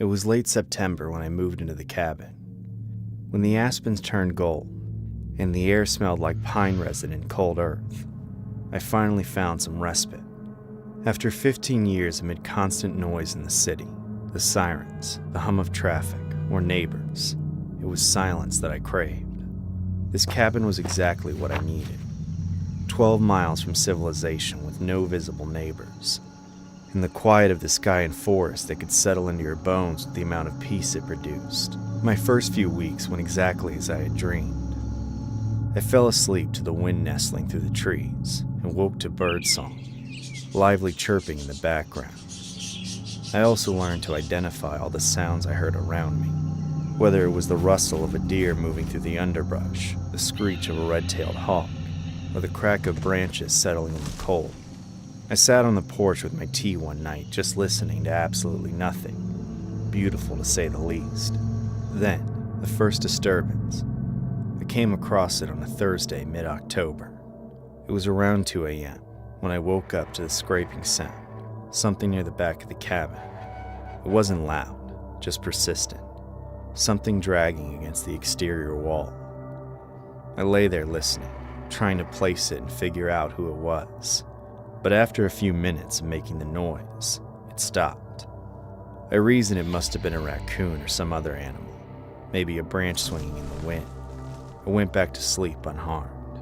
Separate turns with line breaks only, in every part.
It was late September when I moved into the cabin. When the aspens turned gold and the air smelled like pine resin and cold earth, I finally found some respite. After 15 years amid constant noise in the city, the sirens, the hum of traffic, or neighbors, it was silence that I craved. This cabin was exactly what I needed. 12 miles from civilization with no visible neighbors. In the quiet of the sky and forest that could settle into your bones with the amount of peace it produced. My first few weeks went exactly as I had dreamed. I fell asleep to the wind nestling through the trees and woke to birdsong, lively chirping in the background. I also learned to identify all the sounds I heard around me, whether it was the rustle of a deer moving through the underbrush, the screech of a red-tailed hawk, or the crack of branches settling in the cold. I sat on the porch with my tea one night, just listening to absolutely nothing. Beautiful to say the least. Then, the first disturbance. I came across it on a Thursday mid-October. It was around 2 a.m. when I woke up to the scraping sound, something near the back of the cabin. It wasn't loud, just persistent. Something dragging against the exterior wall. I lay there listening, trying to place it and figure out who it was. But after a few minutes of making the noise, it stopped. I reasoned it must have been a raccoon or some other animal, maybe a branch swinging in the wind. I went back to sleep unharmed.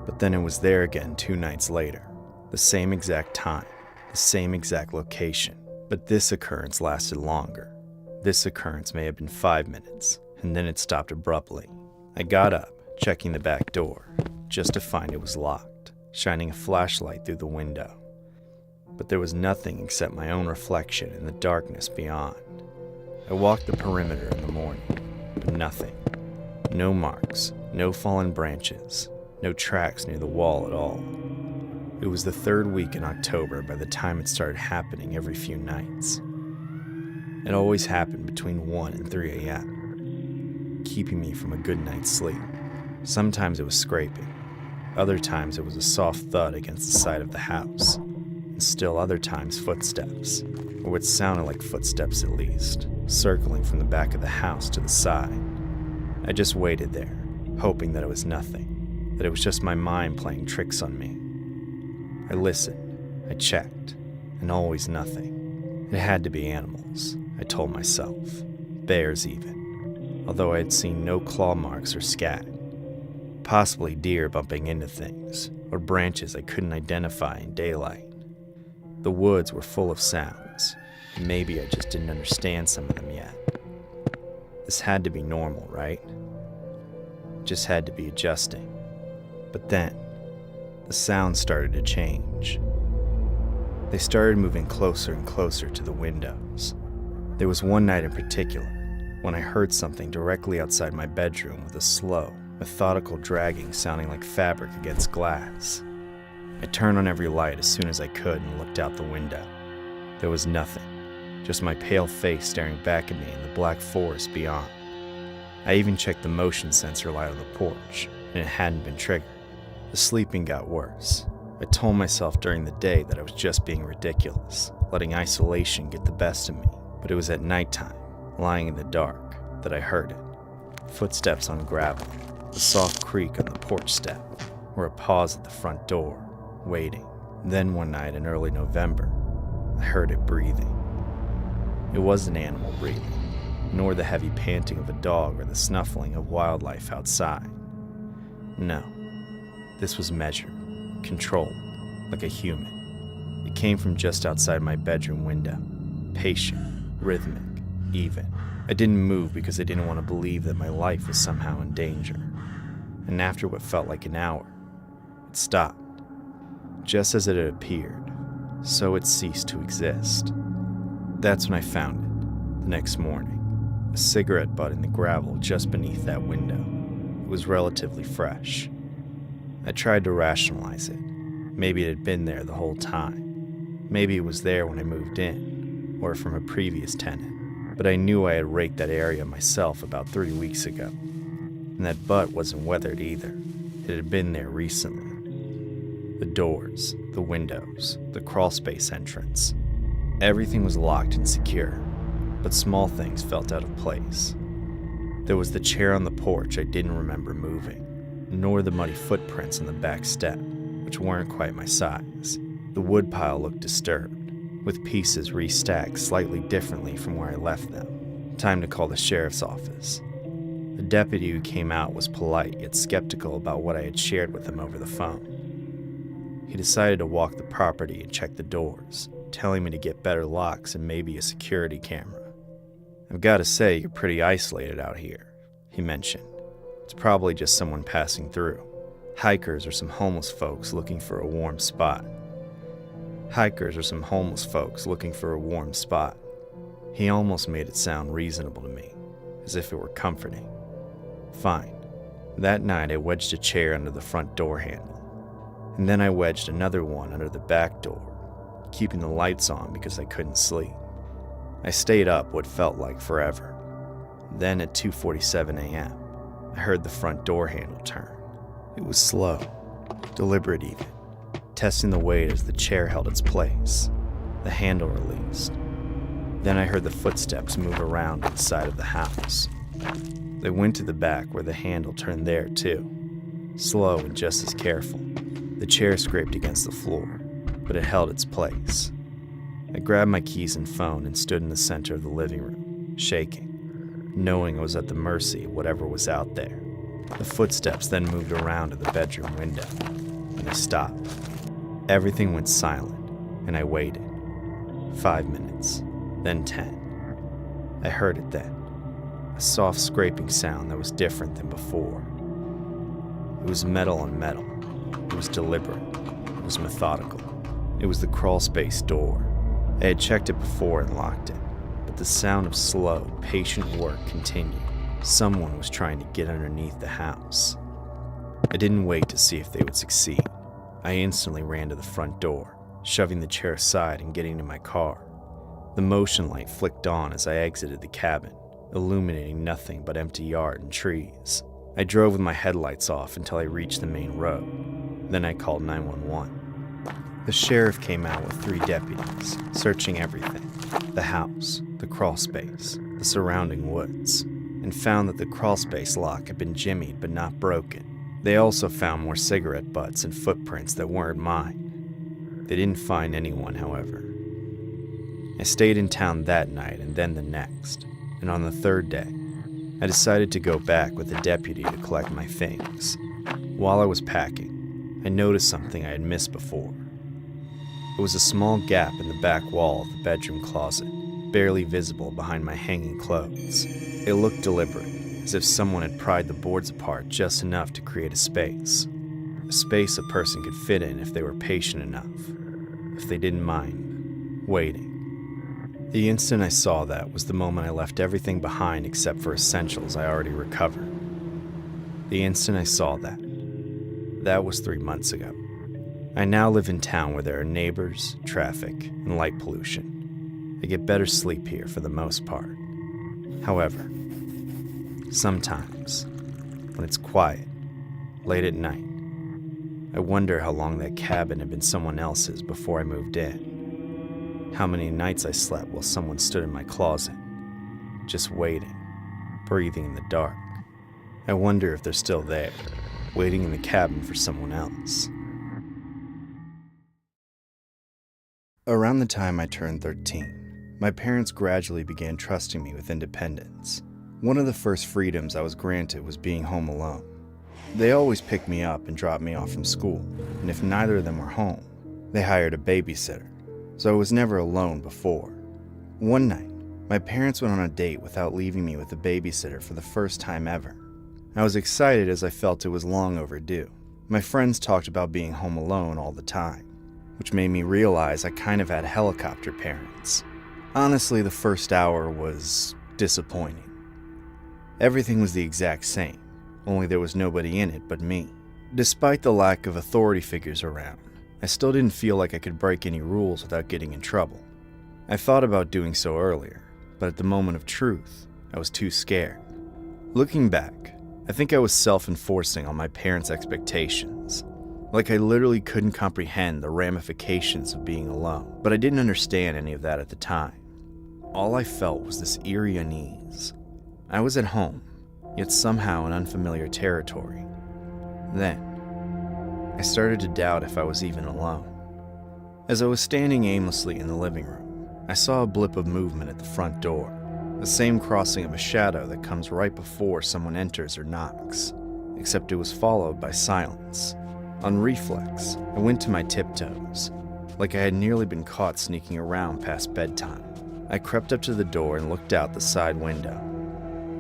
But then it was there again 2 nights later, the same exact time, the same exact location. But this occurrence lasted longer. This occurrence may have been 5 minutes, and then it stopped abruptly. I got up, checking the back door, just to find it was locked, shining a flashlight through the window. But there was nothing except my own reflection in the darkness beyond. I walked the perimeter in the morning, but nothing. No marks, no fallen branches, no tracks near the wall at all. It was the 3rd week in October by the time it started happening every few nights. It always happened between 1 and 3 a.m., keeping me from a good night's sleep. Sometimes it was scraping. Other times it was a soft thud against the side of the house, and still other times footsteps, or what sounded like footsteps at least, circling from the back of the house to the side. I just waited there, hoping that it was nothing, that it was just my mind playing tricks on me. I listened, I checked, and always nothing. It had to be animals, I told myself, bears even, although I had seen no claw marks or scat. Possibly deer bumping into things, or branches I couldn't identify in daylight. The woods were full of sounds, and maybe I just didn't understand some of them yet. This had to be normal, right? It just had to be adjusting. But then, the sounds started to change. They started moving closer and closer to the windows. There was one night in particular, when I heard something directly outside my bedroom with a slow, methodical dragging sounding like fabric against glass. I turned on every light as soon as I could and looked out the window. There was nothing, just my pale face staring back at me in the black forest beyond. I even checked the motion sensor light on the porch, and it hadn't been triggered. The sleeping got worse. I told myself during the day that I was just being ridiculous, letting isolation get the best of me. But it was at nighttime, lying in the dark, that I heard it. Footsteps on gravel, a soft creak on the porch step, or a pause at the front door, waiting. Then one night in early November, I heard it breathing. It wasn't an animal breathing, nor the heavy panting of a dog or the snuffling of wildlife outside. No, this was measured, controlled, like a human. It came from just outside my bedroom window, patient, rhythmic, even. I didn't move because I didn't want to believe that my life was somehow in danger. And after what felt like an hour, it stopped. Just as it had appeared, so it ceased to exist. That's when I found it, the next morning, a cigarette butt in the gravel just beneath that window. It was relatively fresh. I tried to rationalize it. Maybe it had been there the whole time. Maybe it was there when I moved in, or from a previous tenant. But I knew I had raked that area myself about 3 weeks ago. And that butt wasn't weathered either. It had been there recently. The doors, the windows, the crawlspace entrance. Everything was locked and secure. but small things felt out of place. There was the chair on the porch I didn't remember moving, nor the muddy footprints on the back step, which weren't quite my size. The woodpile looked disturbed, with pieces restacked slightly differently from where I left them. Time to call the sheriff's office. The deputy who came out was polite yet skeptical about what I had shared with him over the phone. He decided to walk the property and check the doors, telling me to get better locks and maybe a security camera. "I've got to say, you're pretty isolated out here," he mentioned. "It's probably just someone passing through. Hikers or some homeless folks looking for a warm spot." He almost made it sound reasonable to me, as if it were comforting. Fine. That night I wedged a chair under the front door handle, and then I wedged another one under the back door, keeping the lights on because I couldn't sleep. I stayed up what felt like forever. Then at 2:47 a.m., I heard the front door handle turn. It was slow, deliberate even, testing the weight as the chair held its place. The handle released. Then I heard the footsteps move around inside of the house. They went to the back where the handle turned there too. Slow and just as careful. The chair scraped against the floor, but it held its place. I grabbed my keys and phone and stood in the center of the living room, shaking, knowing I was at the mercy of whatever was out there. The footsteps then moved around to the bedroom window, and they stopped. Everything went silent, and I waited. 5 minutes, then 10. I heard it then. A soft scraping sound that was different than before. It was metal on metal. It was deliberate. It was methodical. It was the crawlspace door. I had checked it before and locked it, but the sound of slow, patient work continued. Someone was trying to get underneath the house. I didn't wait to see if they would succeed. I instantly ran to the front door, shoving the chair aside and getting to my car. The motion light flicked on as I exited the cabin, illuminating nothing but empty yard and trees. I drove with my headlights off until I reached the main road. Then I called 911. The sheriff came out with 3 deputies, searching everything: the house, the crawlspace, the surrounding woods, and found that the crawlspace lock had been jimmied but not broken. They also found more cigarette butts and footprints that weren't mine. They didn't find anyone, however. I stayed in town that night and then the next, and on the 3rd day, I decided to go back with a deputy to collect my things. While I was packing, I noticed something I had missed before. It was a small gap in the back wall of the bedroom closet, barely visible behind my hanging clothes. It looked deliberate, as if someone had pried the boards apart just enough to create a space a person could fit in if they were patient enough, if they didn't mind waiting. The instant I saw that was the moment I left everything behind except for essentials I already recovered. The instant I saw that. That was 3 months ago. I now live in town where there are neighbors, traffic, and light pollution. I get better sleep here for the most part. However, sometimes, when it's quiet, late at night, I wonder how long that cabin had been someone else's before I moved in. How many nights I slept while someone stood in my closet, just waiting, breathing in the dark. I wonder if they're still there, waiting in the cabin for someone else. Around the time I turned 13, my parents gradually began trusting me with independence. One of the first freedoms I was granted was being home alone. They always picked me up and dropped me off from school, and if neither of them were home, they hired a babysitter, so I was never alone before. One night, my parents went on a date without leaving me with a babysitter for the first time ever. I was excited as I felt it was long overdue. My friends talked about being home alone all the time, which made me realize I kind of had helicopter parents. Honestly, the first hour was disappointing. Everything was the exact same, only there was nobody in it but me. Despite the lack of authority figures around, I still didn't feel like I could break any rules without getting in trouble. I thought about doing so earlier, but at the moment of truth, I was too scared. Looking back, I think I was self-enforcing on my parents' expectations. Like I literally couldn't comprehend the ramifications of being alone, but I didn't understand any of that at the time. All I felt was this eerie unease. I was at home, yet somehow in unfamiliar territory. Then, I started to doubt if I was even alone. As I was standing aimlessly in the living room, I saw a blip of movement at the front door, the same crossing of a shadow that comes right before someone enters or knocks, except it was followed by silence. On reflex, I went to my tiptoes, like I had nearly been caught sneaking around past bedtime. I crept up to the door and looked out the side window.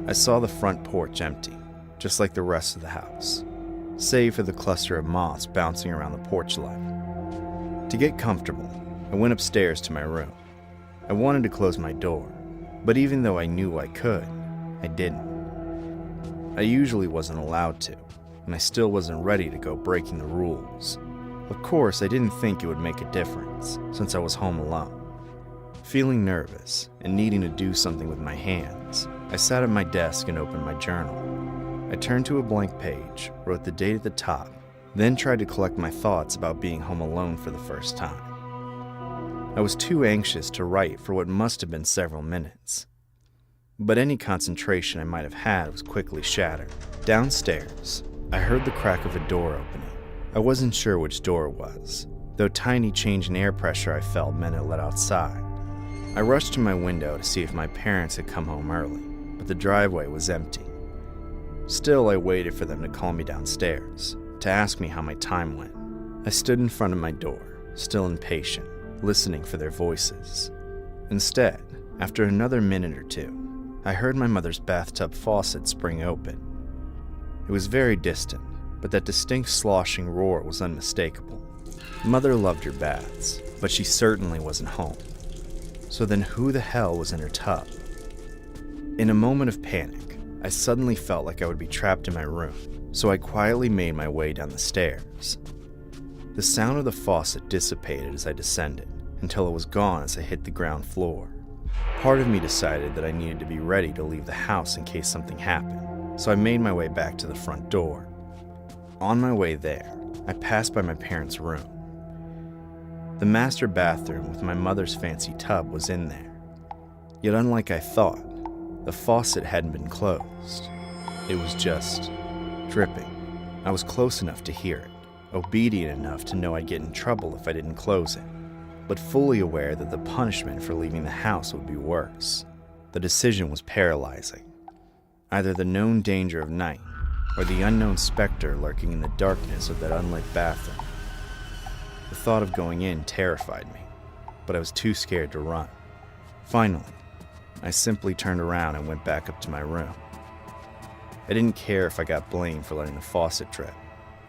I saw the front porch empty, just like the rest of the house, save for the cluster of moths bouncing around the porch light. To get comfortable, I went upstairs to my room. I wanted to close my door, but even though I knew I could, I didn't. I usually wasn't allowed to, and I still wasn't ready to go breaking the rules. Of course, I didn't think it would make a difference, since I was home alone. Feeling nervous and needing to do something with my hands, I sat at my desk and opened my journal. I turned to a blank page, wrote the date at the top, then tried to collect my thoughts about being home alone for the first time. I was too anxious to write for what must have been several minutes, but any concentration I might have had was quickly shattered. Downstairs, I heard the crack of a door opening. I wasn't sure which door it was, though tiny change in air pressure I felt meant it let outside. I rushed to my window to see if my parents had come home early, but the driveway was empty. Still, I waited for them to call me downstairs, to ask me how my time went. I stood in front of my door, still impatient, listening for their voices. Instead, after another minute or two, I heard my mother's bathtub faucet spring open. It was very distant, but that distinct sloshing roar was unmistakable. Mother loved her baths, but she certainly wasn't home. So then who the hell was in her tub? In a moment of panic, I suddenly felt like I would be trapped in my room, so I quietly made my way down the stairs. The sound of the faucet dissipated as I descended, until it was gone as I hit the ground floor. Part of me decided that I needed to be ready to leave the house in case something happened, so I made my way back to the front door. On my way there, I passed by my parents' room. The master bathroom with my mother's fancy tub was in there. Yet unlike I thought, the faucet hadn't been closed. It was just dripping. I was close enough to hear it, obedient enough to know I'd get in trouble if I didn't close it, but fully aware that the punishment for leaving the house would be worse. The decision was paralyzing. Either the known danger of night, or the unknown specter lurking in the darkness of that unlit bathroom. The thought of going in terrified me, but I was too scared to run. Finally, I simply turned around and went back up to my room. I didn't care if I got blamed for letting the faucet drip,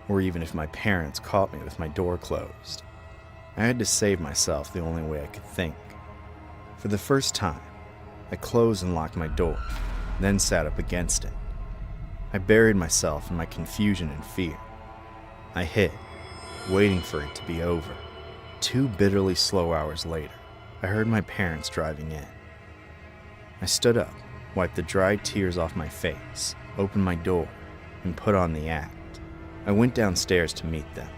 or even if my parents caught me with my door closed. I had to save myself the only way I could think. For the first time, I closed and locked my door, then sat up against it. I buried myself in my confusion and fear. I hid, waiting for it to be over. 2 bitterly slow hours later, I heard my parents driving in. I stood up, wiped the dried tears off my face, opened my door, and put on the act. I went downstairs to meet them,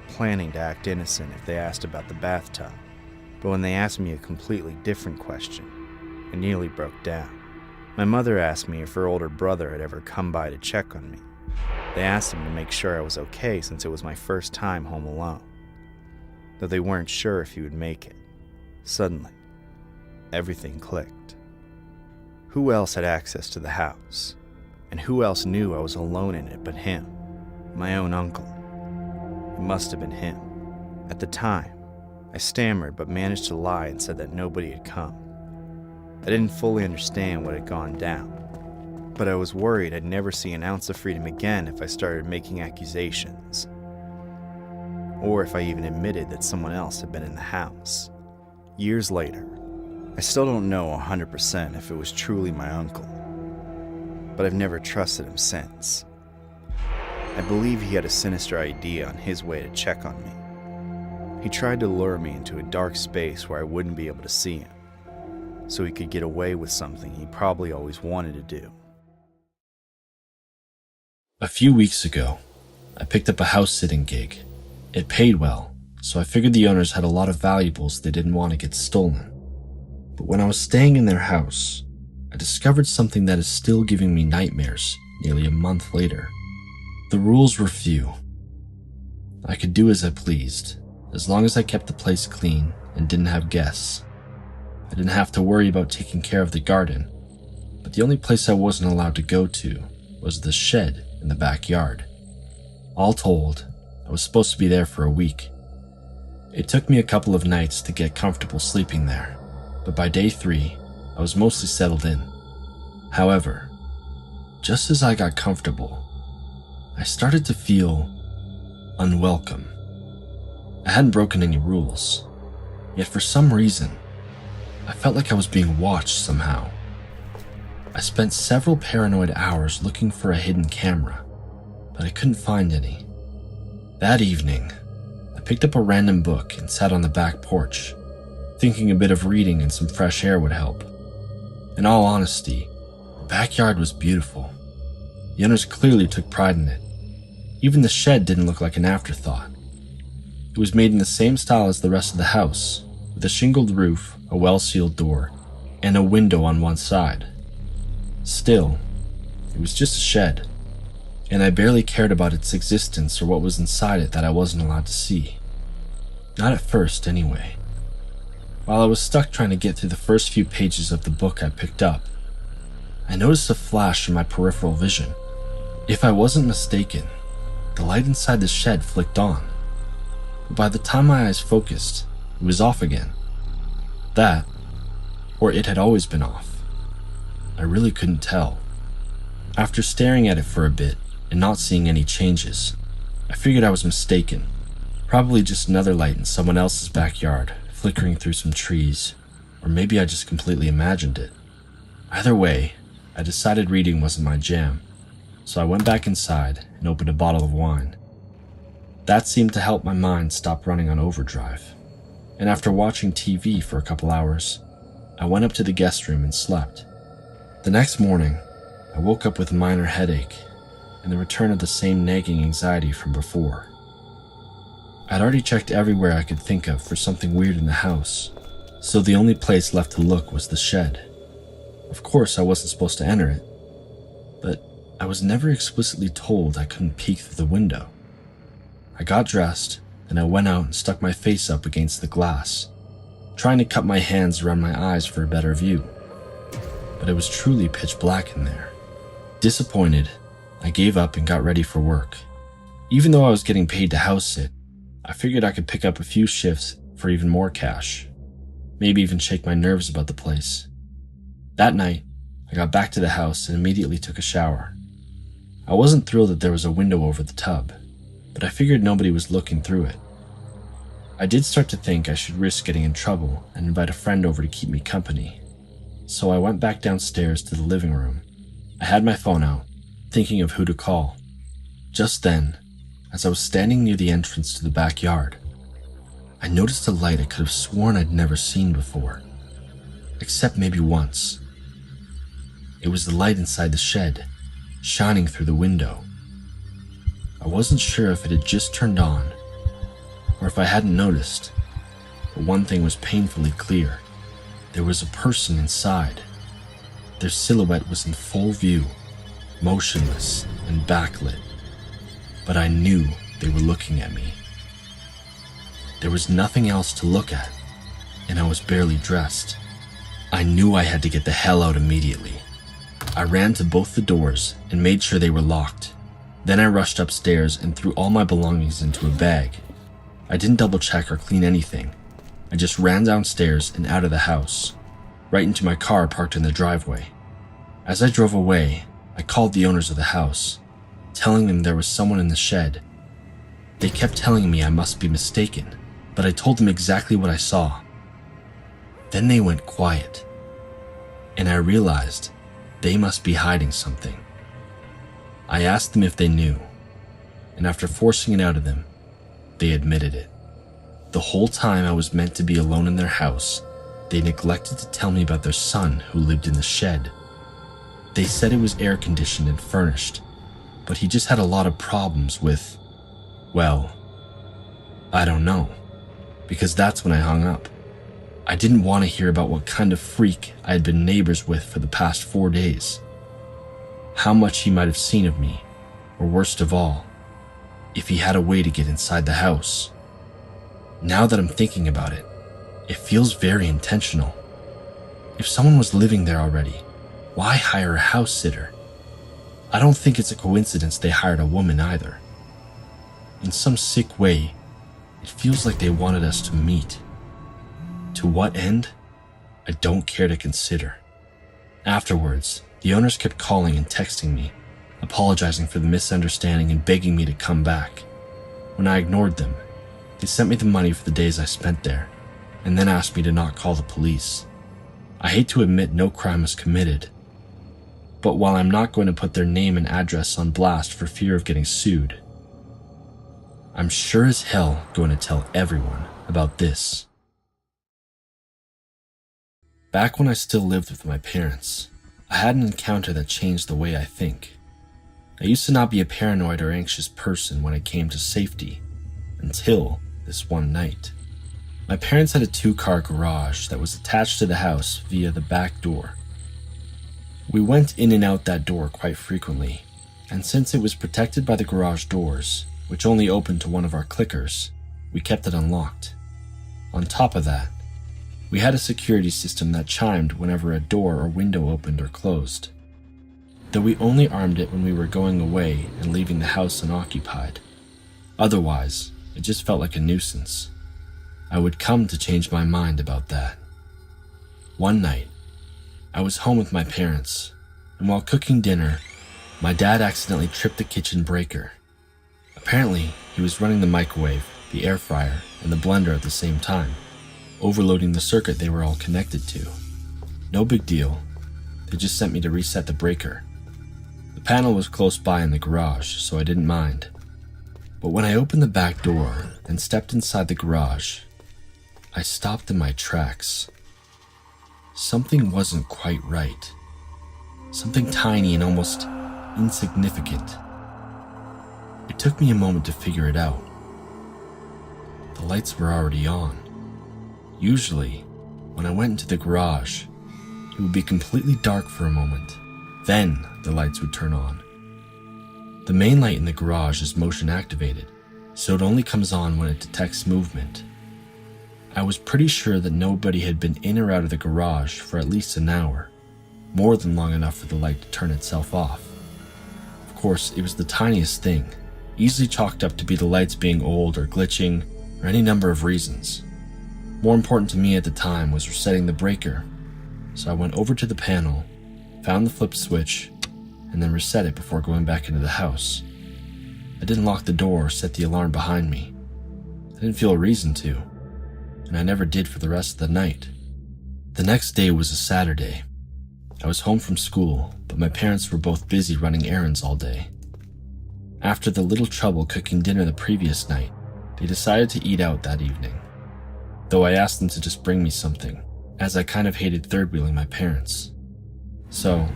planning to act innocent if they asked about the bathtub. But when they asked me a completely different question, I nearly broke down. My mother asked me if her older brother had ever come by to check on me. They asked him to make sure I was okay since it was my first time home alone, though they weren't sure if he would make it. Suddenly, everything clicked. Who else had access to the house? And who else knew I was alone in it but him? My own uncle. It must have been him. At the time, I stammered but managed to lie and said that nobody had come. I didn't fully understand what had gone down, but I was worried I'd never see an ounce of freedom again if I started making accusations, or if I even admitted that someone else had been in the house. Years later, I still don't know 100% if it was truly my uncle, but I've never trusted him since. I believe he had a sinister idea on his way to check on me. He tried to lure me into a dark space where I wouldn't be able to see him, so he could get away with something he probably always wanted to do.
A few weeks ago, I picked up a house-sitting gig. It paid well, so I figured the owners had a lot of valuables they didn't want to get stolen. But when I was staying in their house, I discovered something that is still giving me nightmares nearly a month later. The rules were few. I could do as I pleased, as long as I kept the place clean and didn't have guests. I didn't have to worry about taking care of the garden, but the only place I wasn't allowed to go to was the shed in the backyard. All told, I was supposed to be there for a week. It took me a couple of nights to get comfortable sleeping there, but by day 3, I was mostly settled in. However, just as I got comfortable, I started to feel unwelcome. I hadn't broken any rules, yet for some reason, I felt like I was being watched somehow. I spent several paranoid hours looking for a hidden camera, but I couldn't find any. That evening, I picked up a random book and sat on the back porch, thinking a bit of reading and some fresh air would help. In all honesty, the backyard was beautiful. The owners clearly took pride in it. Even the shed didn't look like an afterthought. It was made in the same style as the rest of the house, with a shingled roof, a well-sealed door, and a window on one side. Still, it was just a shed, and I barely cared about its existence or what was inside it that I wasn't allowed to see. Not at first, anyway. While I was stuck trying to get through the first few pages of the book I picked up, I noticed a flash in my peripheral vision. If I wasn't mistaken, the light inside the shed flicked on. But by the time my eyes focused, it was off again. That, or it had always been off. I really couldn't tell. After staring at it for a bit and not seeing any changes, I figured I was mistaken. Probably just another light in someone else's backyard, flickering through some trees, or maybe I just completely imagined it. Either way, I decided reading wasn't my jam, so I went back inside and opened a bottle of wine. That seemed to help my mind stop running on overdrive, and after watching TV for a couple hours, I went up to the guest room and slept. The next morning, I woke up with a minor headache and the return of the same nagging anxiety from before. I'd already checked everywhere I could think of for something weird in the house, so the only place left to look was the shed. Of course, I wasn't supposed to enter it, but I was never explicitly told I couldn't peek through the window. I got dressed and I went out and stuck my face up against the glass, trying to cup my hands around my eyes for a better view. But it was truly pitch black in there. Disappointed, I gave up and got ready for work. Even though I was getting paid to house sit, I figured I could pick up a few shifts for even more cash. Maybe even shake my nerves about the place. That night, I got back to the house and immediately took a shower. I wasn't thrilled that there was a window over the tub, but I figured nobody was looking through it. I did start to think I should risk getting in trouble and invite a friend over to keep me company. So I went back downstairs to the living room. I had my phone out, thinking of who to call. Just then, as I was standing near the entrance to the backyard, I noticed a light I could have sworn I'd never seen before, except maybe once. It was the light inside the shed, shining through the window. I wasn't sure if it had just turned on, or if I hadn't noticed, but one thing was painfully clear. There was a person inside. Their silhouette was in full view, motionless and backlit, but I knew they were looking at me. There was nothing else to look at, and I was barely dressed. I knew I had to get the hell out immediately. I ran to both the doors and made sure they were locked. Then I rushed upstairs and threw all my belongings into a bag. I didn't double check or clean anything. I just ran downstairs and out of the house, right into my car parked in the driveway. As I drove away, I called the owners of the house, telling them there was someone in the shed. They kept telling me I must be mistaken, but I told them exactly what I saw. Then they went quiet, and I realized they must be hiding something. I asked them if they knew, and after forcing it out of them, they admitted it. The whole time I was meant to be alone in their house, they neglected to tell me about their son who lived in the shed. They said it was air conditioned and furnished, but he just had a lot of problems with, well, I don't know, because that's when I hung up. I didn't want to hear about what kind of freak I had been neighbors with for the past 4 days. How much he might have seen of me, or worst of all, if he had a way to get inside the house. Now that I'm thinking about it, it feels very intentional. If someone was living there already, why hire a house sitter? I don't think it's a coincidence they hired a woman either. In some sick way, it feels like they wanted us to meet. To what end? I don't care to consider. Afterwards, the owners kept calling and texting me, apologizing for the misunderstanding and begging me to come back. When I ignored them, they sent me the money for the days I spent there, and then asked me to not call the police. I hate to admit no crime was committed, but while I'm not going to put their name and address on blast for fear of getting sued, I'm sure as hell going to tell everyone about this. Back when I still lived with my parents, I had an encounter that changed the way I think. I used to not be a paranoid or anxious person when it came to safety, until this one night. My parents had a 2-car garage that was attached to the house via the back door. We went in and out that door quite frequently, and since it was protected by the garage doors, which only opened to one of our clickers, we kept it unlocked. On top of that, we had a security system that chimed whenever a door or window opened or closed, though we only armed it when we were going away and leaving the house unoccupied. Otherwise, it just felt like a nuisance. I would come to change my mind about that. One night, I was home with my parents, and while cooking dinner, my dad accidentally tripped the kitchen breaker. Apparently, he was running the microwave, the air fryer, and the blender at the same time, overloading the circuit they were all connected to. No big deal. They just sent me to reset the breaker. The panel was close by in the garage, so I didn't mind. But when I opened the back door and stepped inside the garage, I stopped in my tracks. Something wasn't quite right. Something tiny and almost insignificant. It took me a moment to figure it out. The lights were already on. Usually, when I went into the garage, it would be completely dark for a moment. Then the lights would turn on. The main light in the garage is motion activated, so it only comes on when it detects movement. I was pretty sure that nobody had been in or out of the garage for at least an hour, more than long enough for the light to turn itself off. Of course, it was the tiniest thing, easily chalked up to be the lights being old or glitching, or any number of reasons. More important to me at the time was resetting the breaker, so I went over to the panel, found the flip switch, and then reset it before going back into the house. I didn't lock the door or set the alarm behind me. I didn't feel a reason to, and I never did for the rest of the night. The next day was a Saturday. I was home from school, but my parents were both busy running errands all day. After the little trouble cooking dinner the previous night, they decided to eat out that evening, though I asked them to just bring me something, as I kind of hated third-wheeling my parents. So,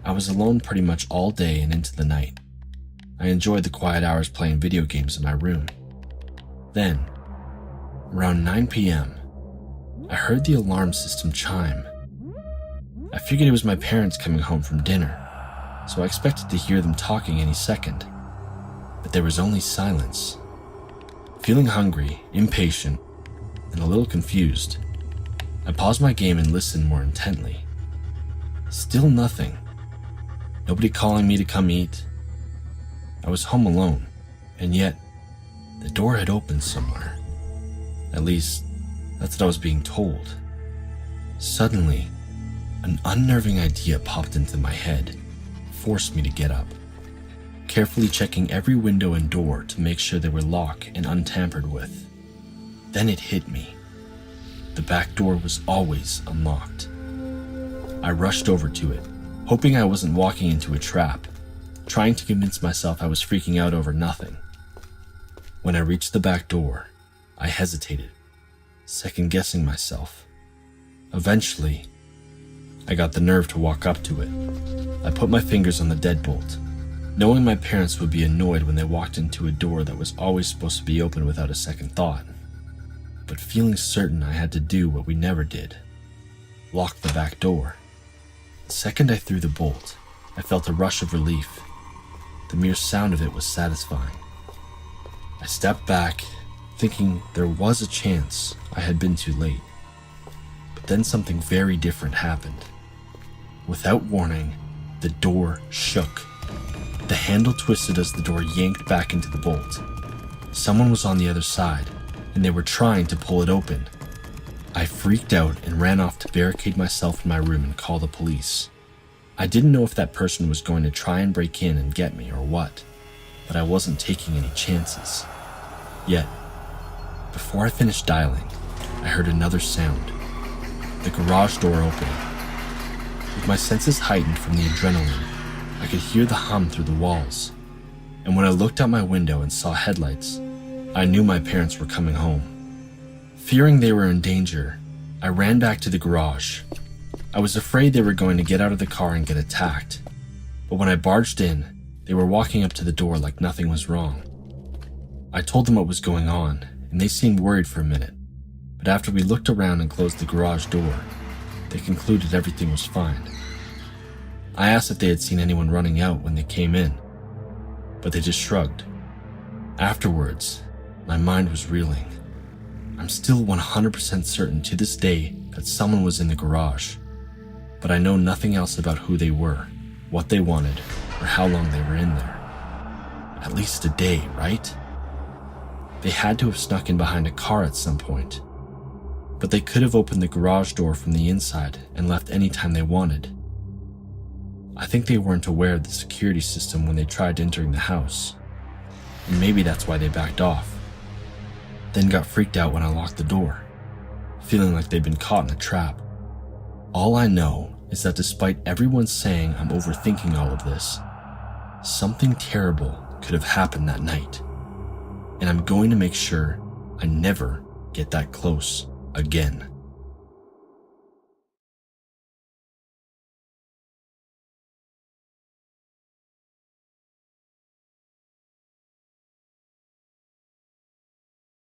I was alone pretty much all day and into the night. I enjoyed the quiet hours playing video games in my room. Then, around 9 p.m., I heard the alarm system chime. I figured it was my parents coming home from dinner, so I expected to hear them talking any second. But there was only silence. Feeling hungry, impatient, and a little confused, I paused my game and listened more intently. Still nothing. Nobody calling me to come eat. I was home alone, and yet the door had opened somewhere. At least, that's what I was being told. Suddenly, an unnerving idea popped into my head, forced me to get up, carefully checking every window and door to make sure they were locked and untampered with. Then it hit me. The back door was always unlocked. I rushed over to it, hoping I wasn't walking into a trap, trying to convince myself I was freaking out over nothing. When I reached the back door, I hesitated, second-guessing myself. Eventually, I got the nerve to walk up to it. I put my fingers on the deadbolt, knowing my parents would be annoyed when they walked into a door that was always supposed to be open without a second thought. but feeling certain I had to do what we never did: lock the back door. The second I threw the bolt, I felt a rush of relief. The mere sound of it was satisfying. I stepped back, thinking there was a chance I had been too late. But then something very different happened. Without warning, the door shook. The handle twisted as the door yanked back into the bolt. Someone was on the other side, and they were trying to pull it open. I freaked out and ran off to barricade myself in my room and call the police. I didn't know if that person was going to try and break in and get me or what, but I wasn't taking any chances. Yet, before I finished dialing, I heard another sound: the garage door opening. With my senses heightened from the adrenaline, I could hear the hum through the walls, and when I looked out my window and saw headlights, I knew my parents were coming home. Fearing they were in danger, I ran back to the garage. I was afraid they were going to get out of the car and get attacked, but when I barged in, they were walking up to the door like nothing was wrong. I told them what was going on, and they seemed worried for a minute, but after we looked around and closed the garage door, they concluded everything was fine. I asked if they had seen anyone running out when they came in, but they just shrugged. Afterwards, my mind was reeling. I'm still 100% certain to this day that someone was in the garage, but I know nothing else about who they were, what they wanted, or how long they were in there. At least a day, right? They had to have snuck in behind a car at some point, but they could have opened the garage door from the inside and left any time they wanted. I think they weren't aware of the security system when they tried entering the house, and maybe that's why they backed off, then got freaked out when I locked the door, feeling like they'd been caught in a trap. All I know is that despite everyone saying I'm overthinking all of this, something terrible could have happened that night, and I'm going to make sure I never get that close again.